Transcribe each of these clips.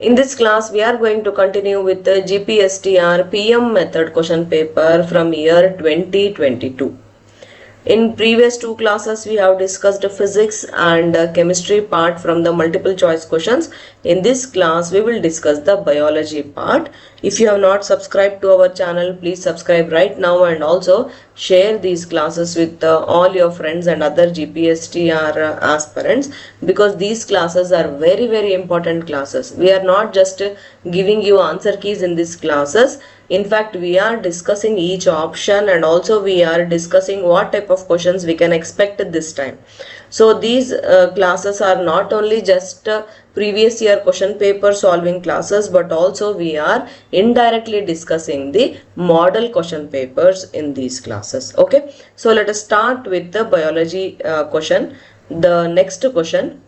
In this class, we are going to continue with the GPSTR PM method question paper from year 2022. In previous two classes, we have discussed physics and chemistry part from the multiple choice questions. In this class, we will discuss the biology part. If you have not subscribed to our channel, please subscribe right now and also share these classes with all your friends and other GPSTR aspirants, because these classes are very important classes. We are not just giving you answer keys in these classes. In fact, we are discussing each option and also we are discussing what type of questions we can expect this time. So these classes are not only just previous year question paper solving classes, but also we are indirectly discussing the model question papers in these classes. Okay, so let us start with the biology question. The next question,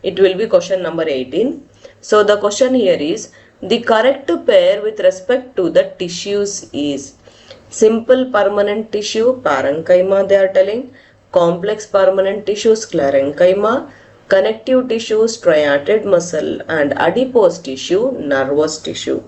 it will be question number 18. So the question here is, the correct pair with respect to the tissues is simple permanent tissue, parenchyma they are telling, complex permanent tissue, sclerenchyma, connective tissue, striated muscle, and adipose tissue, nervous tissue.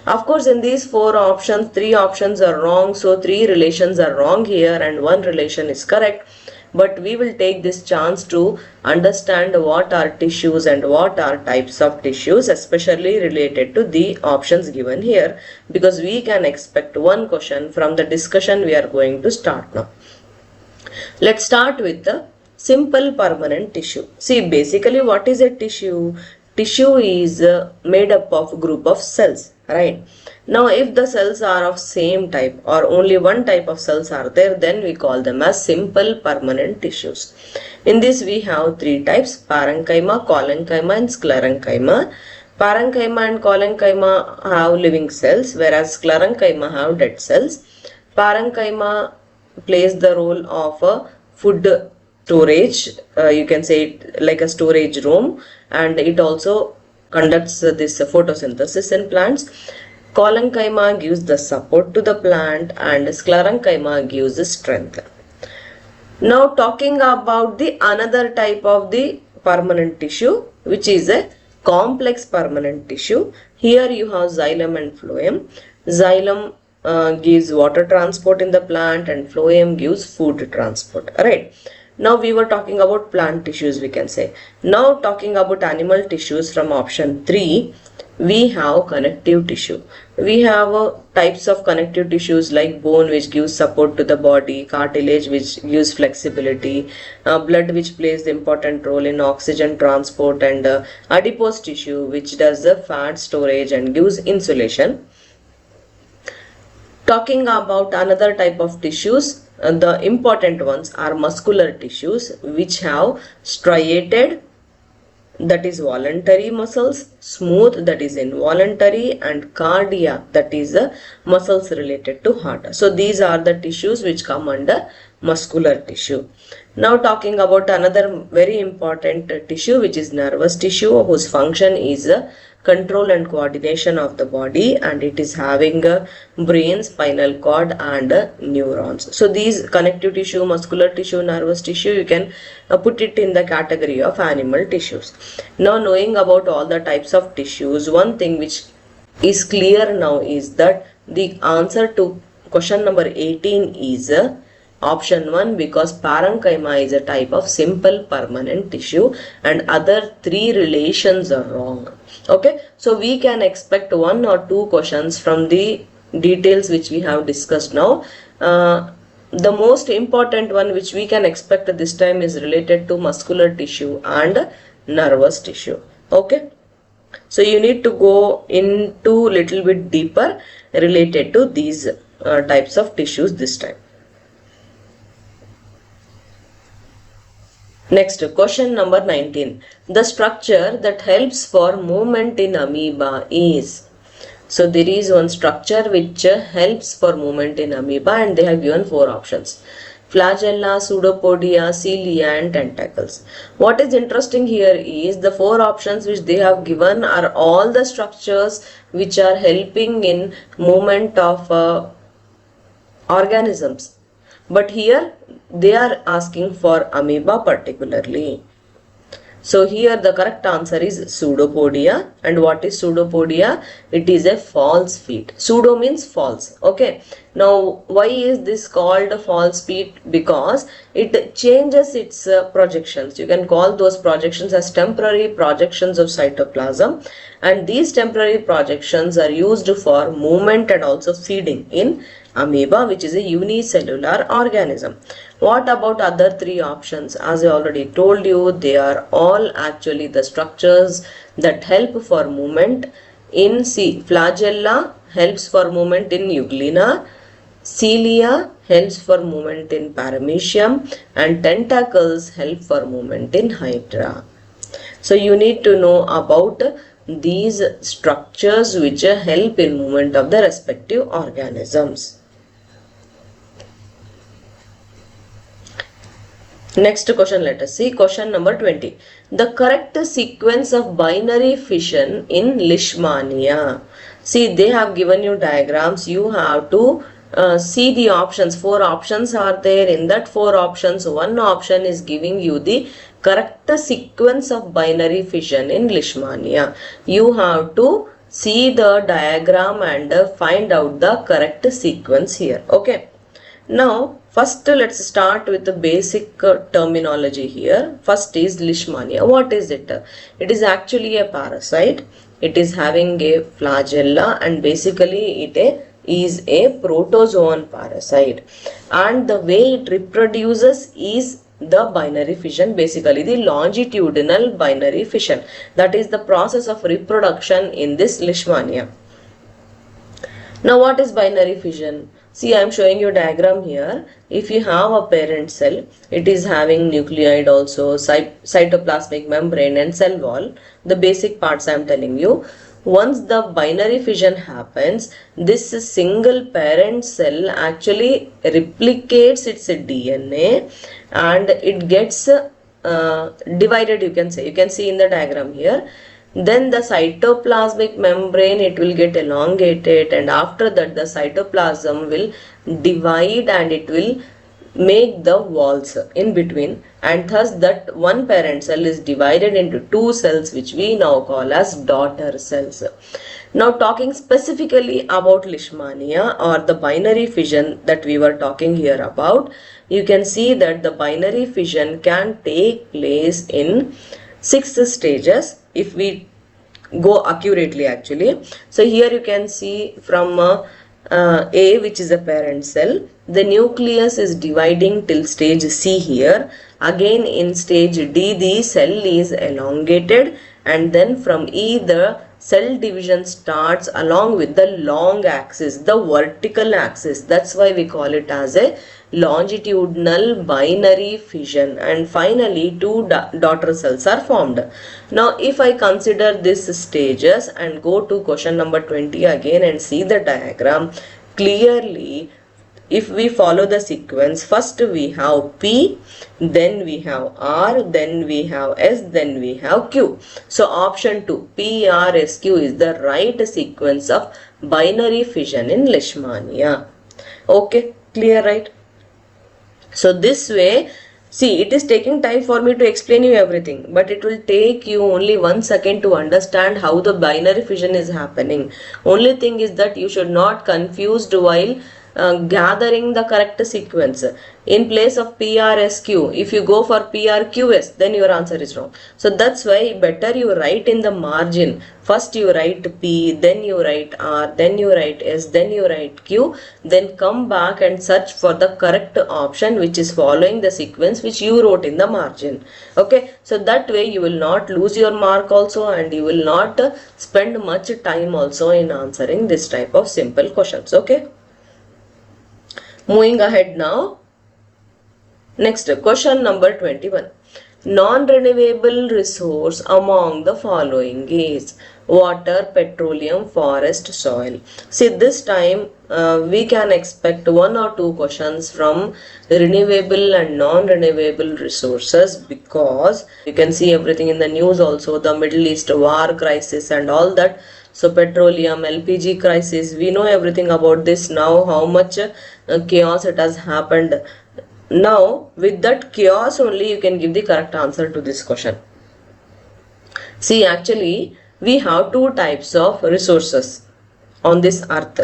Of course, in these four options, three options are wrong, so three relations are wrong here and one relation is correct. But we will take this chance to understand what are tissues and what are types of tissues, especially related to the options given here, because we can expect one question from the discussion we are going to start now. Let's start with the simple permanent tissue. See, basically what is a tissue? Tissue is made up of a group of cells, right? Now, if the cells are of same type or only one type of cells are there, then we call them as simple permanent tissues. In this, we have three types: parenchyma, collenchyma, and sclerenchyma. Parenchyma and collenchyma have living cells, whereas sclerenchyma have dead cells. Parenchyma plays the role of a food storage, you can say it like a storage room, and it also conducts this photosynthesis in plants. Collenchyma gives the support to the plant and sclerenchyma gives the strength. Now talking about the another type of the permanent tissue, which is a complex permanent tissue. Here you have xylem and phloem. Xylem gives water transport in the plant and phloem gives food transport, right? Now we were talking about plant tissues, we can say. Now talking about animal tissues from option 3, we have connective tissue. We have types of connective tissues like bone, which gives support to the body, cartilage, which gives flexibility, blood, which plays the important role in oxygen transport, and adipose tissue, which does the fat storage and gives insulation. Talking about another type of tissues, the important ones are muscular tissues, which have striated, that is voluntary muscles, smooth, that is involuntary, and cardiac, that is the muscles related to heart. So these are the tissues which come under muscular tissue. Now talking about another very important tissue, which is nervous tissue, whose function is control and coordination of the body, and it is having a brain, spinal cord, and neurons. So these connective tissue, muscular tissue, nervous tissue, you can put it in the category of animal tissues. Now knowing about all the types of tissues, one thing which is clear now is that the answer to question number 18 is option 1, because parenchyma is a type of simple permanent tissue and other three relations are wrong. Okay, so we can expect one or two questions from the details which we have discussed now. The most important one which we can expect this time is related to muscular tissue and nervous tissue. Okay, so you need to go into little bit deeper related to these types of tissues this time. Next, question number 19. The structure that helps for movement in amoeba is. So there is one structure which helps for movement in amoeba, and they have given four options: flagella, pseudopodia, cilia, and tentacles. What is interesting here is the four options which they have given are all the structures which are helping in movement of organisms. But here they are asking for amoeba particularly. So here the correct answer is pseudopodia. And what is pseudopodia? It is a false feet. Pseudo means false. Okay. Now why is this called a false feet? Because it changes its projections. You can call those projections as temporary projections of cytoplasm, and these temporary projections are used for movement and also feeding in amoeba, which is a unicellular organism. What about other three options? As I already told you, they are all actually the structures that help for movement. In flagella helps for movement in euglena, cilia helps for movement in paramecium, and tentacles help for movement in hydra. So you need to know about these structures which help in movement of the respective organisms. Next question, let us see. Question number 20. The correct sequence of binary fission in Leishmania. See, they have given you diagrams. You have to see the options. 4 options are there. In that 4 options, one option is giving you the correct sequence of binary fission in Leishmania. You have to see the diagram and find out the correct sequence here. Okay. Now, first let's start with the basic terminology here. First is Leishmania. What is it? It is actually a parasite. It is having a flagella, and basically it is a protozoan parasite. And the way it reproduces is the binary fission, basically the longitudinal binary fission. That is the process of reproduction in this Leishmania. Now what is binary fission? See, I am showing you a diagram here. If you have a parent cell, it is having nucleoid also, cytoplasmic membrane and cell wall. The basic parts I am telling you. Once the binary fission happens, this single parent cell actually replicates its DNA and it gets divided, you can say. You can see in the diagram here. Then the cytoplasmic membrane, it will get elongated, and after that the cytoplasm will divide and it will make the walls in between, and thus that one parent cell is divided into 2 cells which we now call as daughter cells. Now talking specifically about Leishmania or the binary fission that we were talking here about, you can see that the binary fission can take place in 6 stages if we go accurately actually. So here you can see from A, which is a parent cell, the nucleus is dividing till stage C here. Again in stage D the cell is elongated, and then from E the cell division starts along with the long axis, the vertical axis. That's why we call it as a longitudinal binary fission, and finally 2 daughter cells are formed. Now if I consider these stages and go to question number 20 again and see the diagram clearly, if we follow the sequence, first we have P, then we have R, then we have S, then we have Q. So option 2, P, R, S, Q is the right sequence of binary fission in Leishmania. Okay, clear, right? So this way, see, it is taking time for me to explain you everything, but it will take you only 1 second to understand how the binary fission is happening. Only thing is that you should not confused while gathering the correct sequence. In place of PRSQ, if you go for PRQS, then your answer is wrong. So that's why better you write in the margin. First you write P, then you write R, then you write S, then you write Q, then come back and search for the correct option which is following the sequence which you wrote in the margin. Okay, so that way you will not lose your mark also, and you will not spend much time also in answering this type of simple questions. Okay. Moving ahead now. Next, question number 21. Non-renewable resource among the following is water, petroleum, forest, soil. See, this time we can expect 1 or 2 questions from renewable and non-renewable resources, because you can see everything in the news also, the Middle East war crisis and all that. So petroleum, LPG crisis, we know everything about this now, how much chaos it has happened. Now with that chaos only you can give the correct answer to this question. See, actually, we have two types of resources on this earth: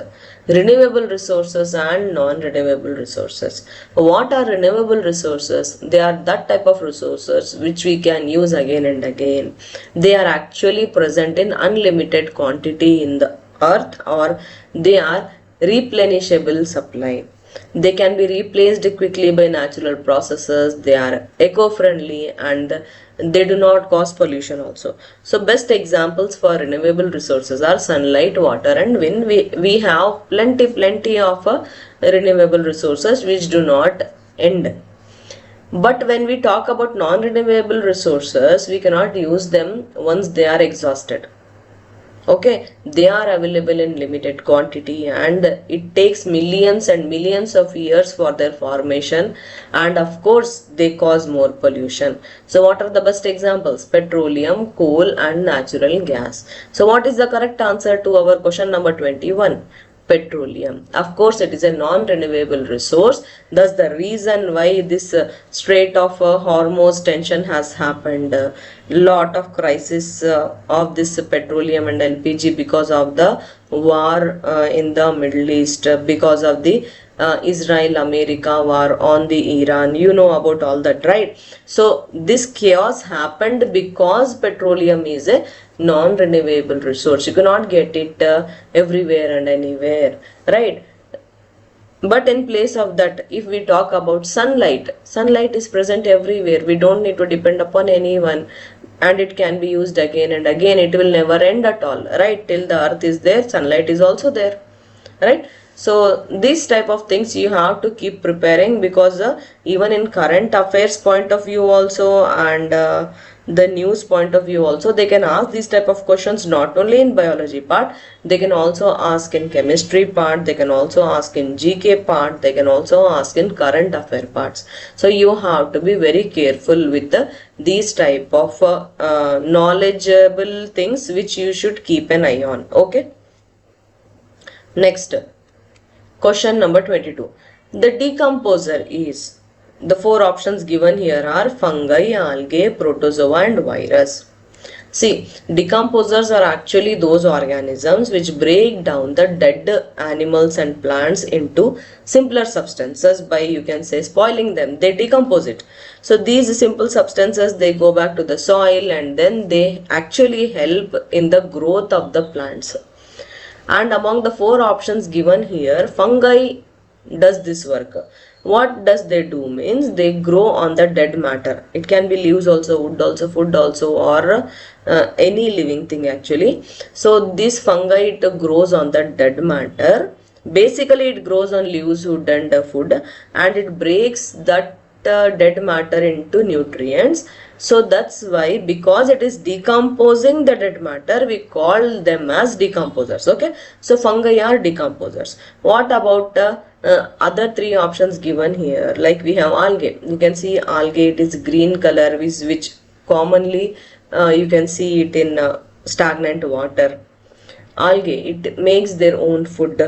renewable resources and non-renewable resources. What are renewable resources? They are that type of resources which we can use again and again. They are actually present in unlimited quantity in the earth, or they are replenishable supply. They can be replaced quickly by natural processes. They are eco-friendly and they do not cause pollution also. So best examples for renewable resources are sunlight, water and wind. We have plenty of renewable resources which do not end. But when we talk about non-renewable resources, we cannot use them once they are exhausted. Okay, they are available in limited quantity and it takes millions and millions of years for their formation, and of course they cause more pollution. So what are the best examples? Petroleum, coal and natural gas. So what is the correct answer to our question number 21? Petroleum. Of course it is a non-renewable resource. That's the reason why this Strait of Hormuz tension has happened. Lot of crisis of this petroleum and LPG because of the war in the Middle East, because of the Israel America war on the Iran. You know about all that, right? So this chaos happened because petroleum is a non-renewable resource. You cannot get it everywhere and anywhere, right? But in place of that, if we talk about sunlight, sunlight is present everywhere. We don't need to depend upon anyone, and it can be used again and again. It will never end at all, right? Till the earth is there, sunlight is also there, right? So these type of things you have to keep preparing, because even in current affairs point of view also, and the news point of view also, they can ask these type of questions not only in biology part, they can also ask in chemistry part, they can also ask in GK part, they can also ask in current affair parts. So you have to be very careful with these type of knowledgeable things which you should keep an eye on. Okay, next question number 22. The decomposer is, the four options given here are fungi, algae, protozoa and virus. See, decomposers are actually those organisms which break down the dead animals and plants into simpler substances by, you can say, spoiling them. They decompose it. So these simple substances, they go back to the soil and then they actually help in the growth of the plants. And among the four options given here, fungi does this work. What does they do means, they grow on the dead matter. It can be leaves also, wood also, food also, or any living thing actually. So this fungi, it grows on the dead matter. Basically it grows on leaves, wood and food, and it breaks that dead matter into nutrients. So that's why, because it is decomposing the dead matter, we call them as decomposers. Okay, so fungi are decomposers. What about other three options given here? Like we have algae. You can see algae, it is green color, which commonly you can see it in stagnant water. Algae, it makes their own food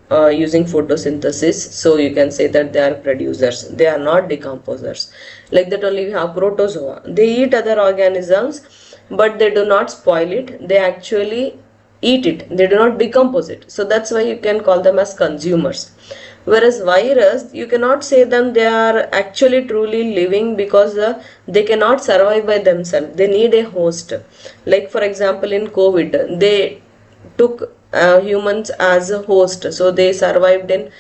using photosynthesis, so you can say that they are producers, they are not decomposers. Like that only we have protozoa. They eat other organisms, but they do not spoil it, they actually eat it, they do not decompose it. So that's why you can call them as consumers. Whereas virus, you cannot say them they are actually truly living, because they cannot survive by themselves, they need a host. Like for example in COVID, they took humans as a host, so they survived in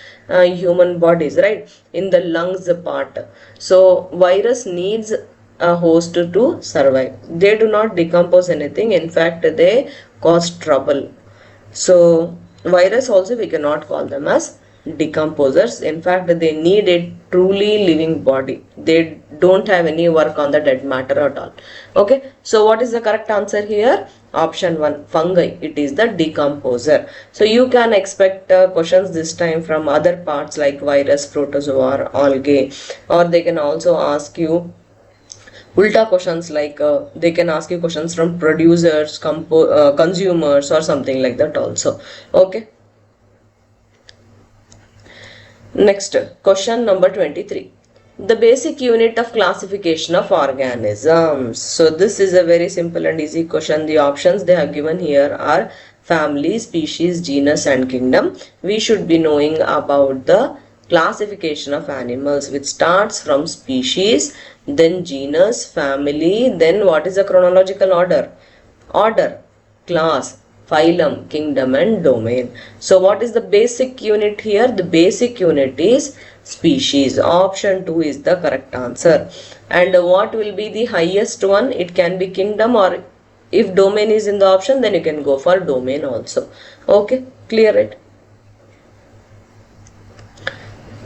human bodies, right, in the lungs part. So virus needs a host to survive. They do not decompose anything, in fact they cause trouble. So virus also we cannot call them as decomposers. In fact they need a truly living body, they don't have any work on the dead matter at all. Okay, so what is the correct answer here? Option 1, fungi, it is the decomposer. So you can expect questions this time from other parts like virus, protozoa or algae, or they can also ask you ulta questions like they can ask you questions from producers, consumers or something like that also. Okay, next question number 23. The basic unit of classification of organisms. So this is a very simple and easy question. The options they have given here are family, species, genus and kingdom. We should be knowing about the classification of animals, which starts from species, then genus, family, then what is the chronological order? Order, class, phylum, kingdom and domain. So what is the basic unit here? The basic unit is species. Option 2 is the correct answer. And what will be the highest one? It can be kingdom, or if domain is in the option, then you can go for domain also. Okay, clear it?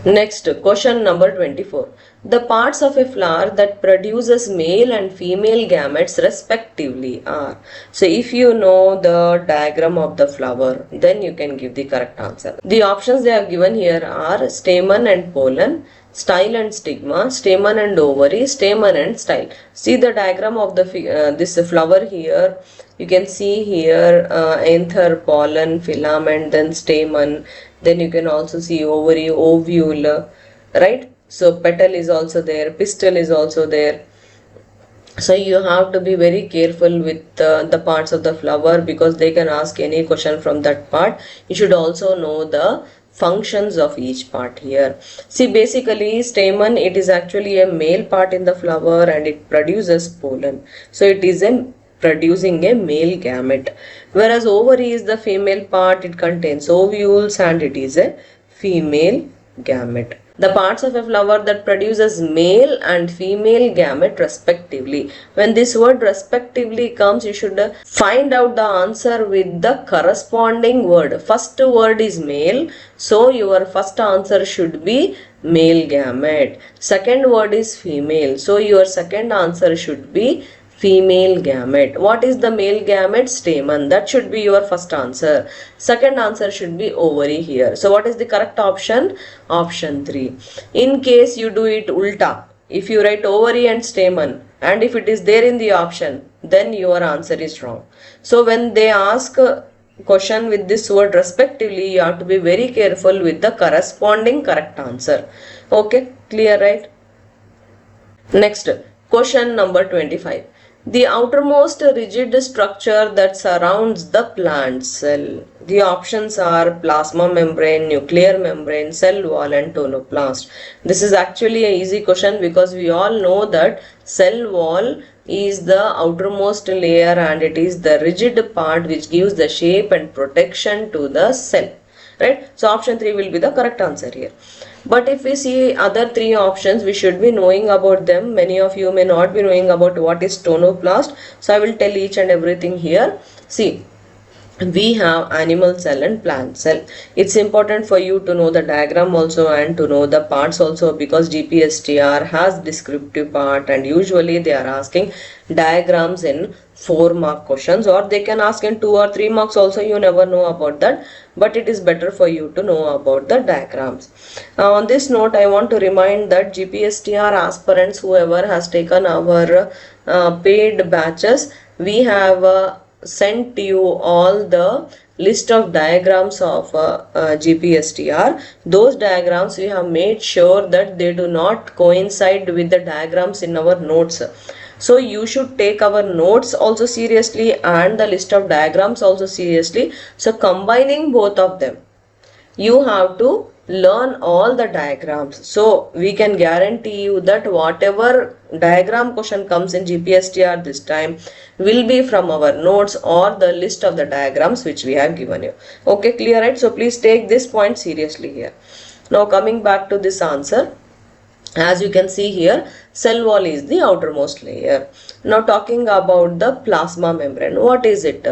Next, question number 24. The parts of a flower that produces male and female gametes respectively are. So if you know the diagram of the flower, then you can give the correct answer. The options they have given here are stamen and pollen, style and stigma, stamen and ovary, stamen and style. See the diagram of the this flower here. You can see here anther, pollen, filament, then stamen. Then you can also see ovary, ovule, right? So petal is also there, pistil is also there. So you have to be very careful with the parts of the flower, because they can ask any question from that part. You should also know the functions of each part here. See, basically stamen, it is actually a male part in the flower and it produces pollen. So it is producing a male gamete, whereas ovary is the female part. It contains ovules and it is a female gamete. The parts of a flower that produces male and female gamete respectively. When this word respectively comes, you should find out the answer with the corresponding word. First word is male, so your first answer should be male gamete. Second word is female, so your second answer should be female gamete. What is the male gamete? Stamen. That should be your first answer. Second answer should be ovary here. So what is the correct option? Option 3. In case you do it ulta, if you write ovary and stamen, and if it is there in the option, then your answer is wrong. So when they ask a question with this word respectively, you have to be very careful with the corresponding correct answer. Okay, clear, right? Next, question number 25. The outermost rigid structure that surrounds the plant cell. The options are plasma membrane, nuclear membrane, cell wall and tonoplast. This is actually an easy question, because we all know that cell wall is the outermost layer and it is the rigid part which gives the shape and protection to the cell. Right? So option 3 will be the correct answer here. But if we see other 3 options, we should be knowing about them. Many of you may not be knowing about what is tonoplast. So I will tell each and everything here. See, we have animal cell and plant cell. It's important for you to know the diagram also and to know the parts also, because GPSTR has descriptive part and usually they are asking diagrams in 4 mark questions, or they can ask in 2 or 3 marks also. You never know about that, but it is better for you to know about the diagrams. On this note, I want to remind that GPSTR aspirants, whoever has taken our paid batches, we have sent you all the list of diagrams of GPSTR. Those diagrams we have made sure that they do not coincide with the diagrams in our notes. So you should take our notes also seriously and the list of diagrams also seriously. So combining both of them, you have to learn all the diagrams. So we can guarantee you that whatever diagram question comes in GPSTR this time will be from our notes or the list of the diagrams which we have given you. Okay, clear, right? So please take this point seriously here. Now coming back to this answer. As you can see here, cell wall is the outermost layer. Now talking about the plasma membrane. What is it?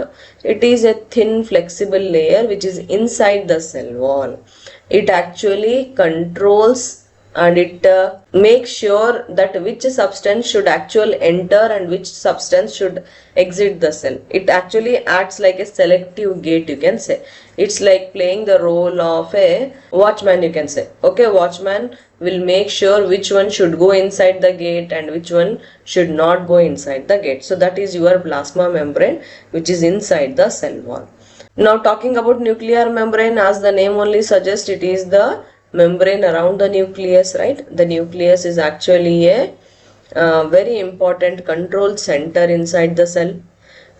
It is a thin flexible layer which is inside the cell wall. It actually controls and it makes sure that which substance should actually enter and which substance should exit the cell. It actually acts like a selective gate, you can say. It's like playing the role of a watchman, you can say. Okay, watchman will make sure which one should go inside the gate and which one should not go inside the gate. So that is your plasma membrane which is inside the cell wall. Now talking about nuclear membrane, as the name only suggests, it is the membrane around the nucleus, right? The nucleus is actually a very important control center inside the cell,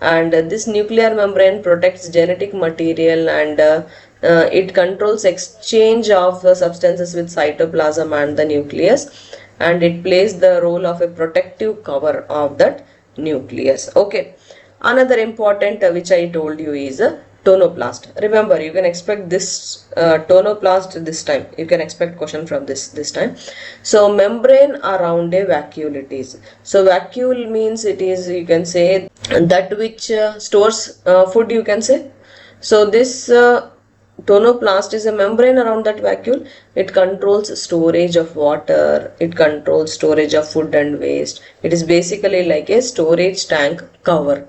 and this nuclear membrane protects genetic material, and it controls exchange of substances with cytoplasm and the nucleus, and it plays the role of a protective cover of that nucleus. Okay, another important which I told you is a tonoplast. Remember, you can expect this tonoplast this time. You can expect question from this time. So membrane around a vacuole it is. So vacuole means it is, you can say, that which stores food, you can say. So this tonoplast is a membrane around that vacuole. It controls storage of water, it controls storage of food and waste. It is basically like a storage tank cover.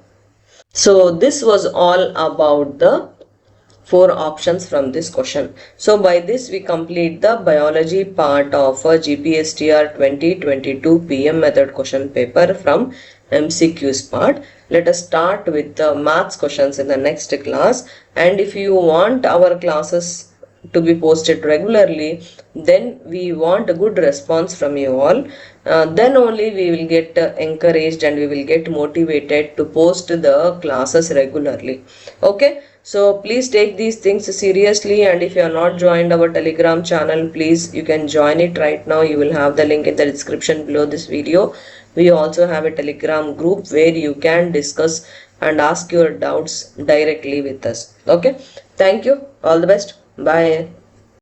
So this was all about the 4 options from this question. So by this we complete the biology part of GPSTR 2022 PM method question paper from MCQs part. Let us start with the maths questions in the next class, and if you want our classes to be posted regularly, then we want a good response from you all. Then only we will get encouraged and we will get motivated to post the classes regularly. Okay, so please take these things seriously, and if you are not joined our Telegram channel, please you can join it right now. You will have the link in the description below this video. We also have a Telegram group where you can discuss and ask your doubts directly with us. Okay, thank you, all the best, bye.